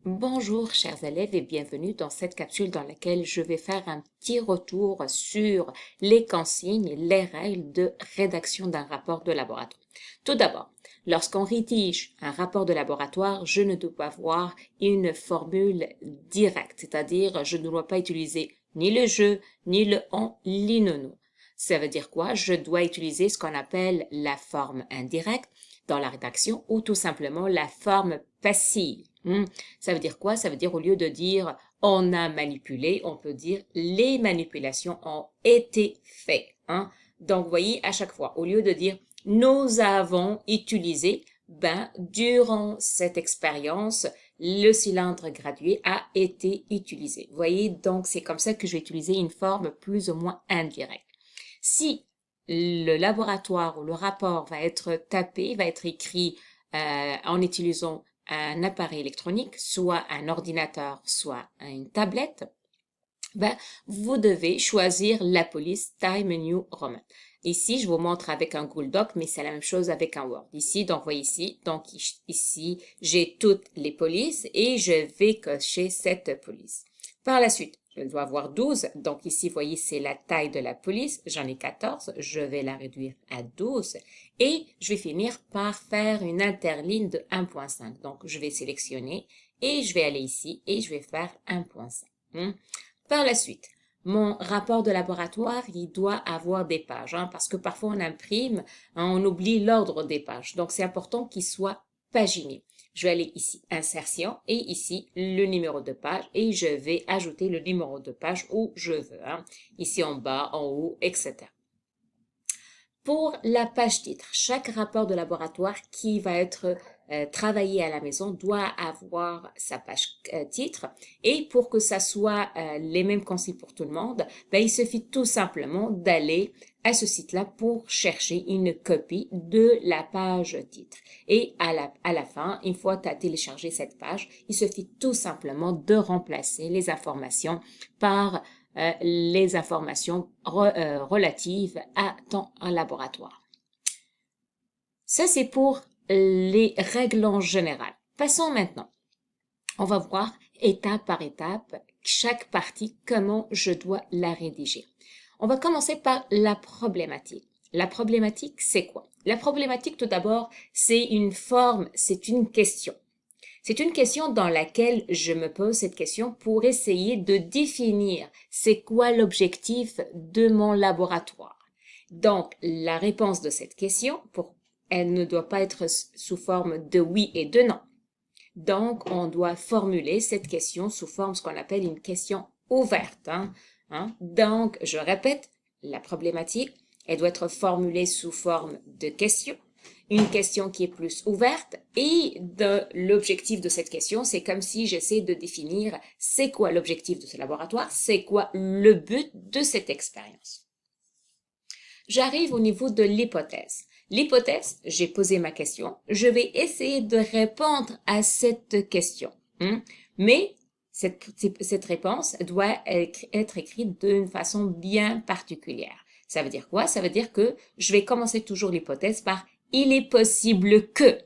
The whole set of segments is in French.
Bonjour chers élèves et bienvenue dans cette capsule dans laquelle je vais faire un petit retour sur les consignes et les règles de rédaction d'un rapport de laboratoire. Tout d'abord, lorsqu'on rédige un rapport de laboratoire, je ne dois pas avoir une formule directe, c'est-à-dire je ne dois pas utiliser ni le je, ni le on, ni le nous. Ça veut dire quoi? Je dois utiliser ce qu'on appelle la forme indirecte dans la rédaction ou tout simplement la forme passive. Ça veut dire quoi? Ça veut dire au lieu de dire on a manipulé, on peut dire les manipulations ont été faites. Donc, vous voyez, à chaque fois, au lieu de dire nous avons utilisé, durant cette expérience, le cylindre gradué a été utilisé. Vous voyez, donc c'est comme ça que je vais utiliser une forme plus ou moins indirecte. Si le laboratoire ou le rapport va être tapé, va être écrit en utilisant un appareil électronique, soit un ordinateur, soit une tablette, vous devez choisir la police Time New Roman. Ici, je vous montre avec un Google Doc, mais c'est la même chose avec un Word. Ici, donc, voyez ici, donc ici, j'ai toutes les polices et je vais cocher cette police. Par la suite, je dois avoir 12. Donc ici, vous voyez, c'est la taille de la police. J'en ai 14. Je vais la réduire à 12. Et je vais finir par faire une interligne de 1.5. Donc, je vais sélectionner et je vais aller ici et je vais faire 1.5. Par la suite, mon rapport de laboratoire, il doit avoir des pages, parce que parfois on imprime, on oublie l'ordre des pages. Donc, c'est important qu'il soit paginé. Je vais aller ici, insertion, et ici, le numéro de page, et je vais ajouter le numéro de page où je veux. Ici en bas, en haut, etc. Pour la page titre, chaque rapport de laboratoire qui va être travaillé à la maison doit avoir sa page titre. Et pour que ça soit les mêmes consignes pour tout le monde, il suffit tout simplement d'aller à ce site-là pour chercher une copie de la page titre. Et à la fin, une fois que tu as téléchargé cette page, il suffit tout simplement de remplacer les informations par les informations relatives à ton laboratoire. Ça, c'est pour les règles en général. Passons maintenant. On va voir étape par étape chaque partie, comment je dois la rédiger. On va commencer par la problématique. La problématique, c'est quoi? La problématique, tout d'abord, c'est une forme, c'est une question. C'est une question dans laquelle je me pose cette question pour essayer de définir c'est quoi l'objectif de mon laboratoire. Donc, la réponse de cette question, elle ne doit pas être sous forme de oui et de non. Donc, on doit formuler cette question sous forme ce qu'on appelle une question ouverte. Donc, je répète, la problématique, elle doit être formulée sous forme de question. Une question qui est plus ouverte et l'objectif de cette question, c'est comme si j'essaie de définir c'est quoi l'objectif de ce laboratoire, c'est quoi le but de cette expérience. J'arrive au niveau de l'hypothèse. L'hypothèse, j'ai posé ma question, je vais essayer de répondre à cette question. Mais cette réponse doit être écrite d'une façon bien particulière. Ça veut dire quoi? Ça veut dire que je vais commencer toujours l'hypothèse par il est possible que,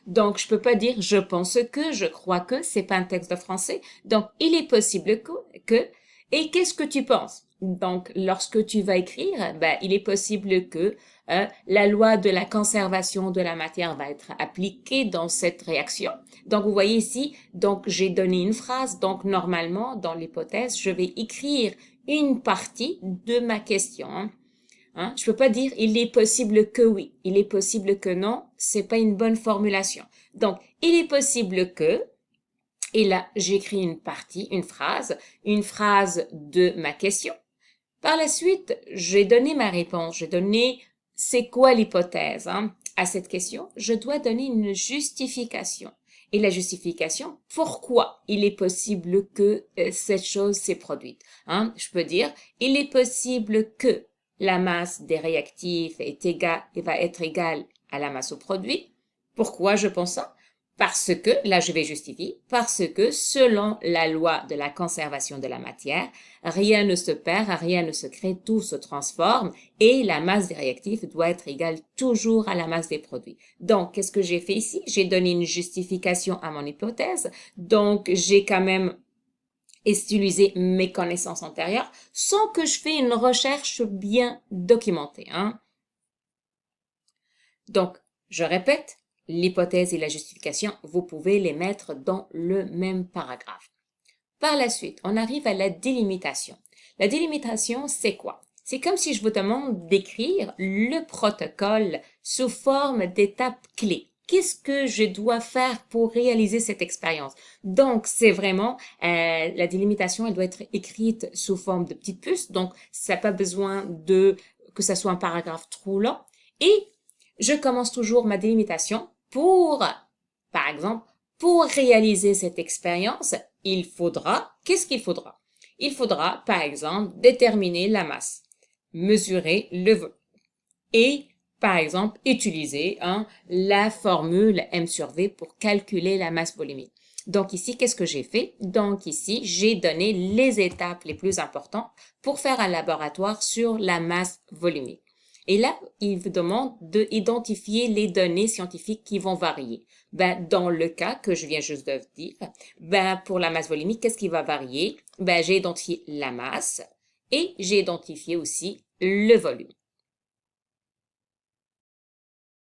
Donc, je peux pas dire je pense que, je crois que, c'est pas un texte de français. Donc, il est possible que, et qu'est-ce que tu penses? Donc, lorsque tu vas écrire, il est possible que la loi de la conservation de la matière va être appliquée dans cette réaction. Donc, vous voyez ici, donc j'ai donné une phrase. Donc, normalement, dans l'hypothèse, je vais écrire une partie de ma question. Je peux pas dire il est possible que oui, il est possible que non, c'est pas une bonne formulation. Donc, il est possible que, et là, j'écris une partie, une phrase de ma question. Par la suite, j'ai donné ma réponse, j'ai donné c'est quoi l'hypothèse à cette question. Je dois donner une justification. Et la justification, pourquoi il est possible que cette chose s'est produite. Je peux dire, il est possible que la masse des réactifs va être égale à la masse au produit. Pourquoi je pense ça? Parce que, là je vais justifier, parce que selon la loi de la conservation de la matière, rien ne se perd, rien ne se crée, tout se transforme et la masse des réactifs doit être égale toujours à la masse des produits. Donc, qu'est-ce que j'ai fait ici? J'ai donné une justification à mon hypothèse, donc j'ai quand même utilisé mes connaissances antérieures sans que je fais une recherche bien documentée, hein. Donc, je répète, l'hypothèse et la justification, vous pouvez les mettre dans le même paragraphe. Par la suite, on arrive à la délimitation. La délimitation, c'est quoi? C'est comme si je vous demande d'écrire le protocole sous forme d'étapes clés. Qu'est-ce que je dois faire pour réaliser cette expérience? Donc, c'est vraiment, la délimitation, elle doit être écrite sous forme de petites puces. Donc, ça n'a pas besoin que ça soit un paragraphe trop long. Et je commence toujours ma délimitation par exemple, pour réaliser cette expérience, qu'est-ce qu'il faudra? Il faudra, par exemple, déterminer la masse, mesurer le volume et, par exemple, utiliser la formule M sur V pour calculer la masse volumique. Donc ici, qu'est-ce que j'ai fait? Donc ici, j'ai donné les étapes les plus importantes pour faire un laboratoire sur la masse volumique. Et là, il vous demande d'identifier les données scientifiques qui vont varier. Dans le cas que je viens juste de dire, pour la masse volumique, qu'est-ce qui va varier? J'ai identifié la masse et j'ai identifié aussi le volume.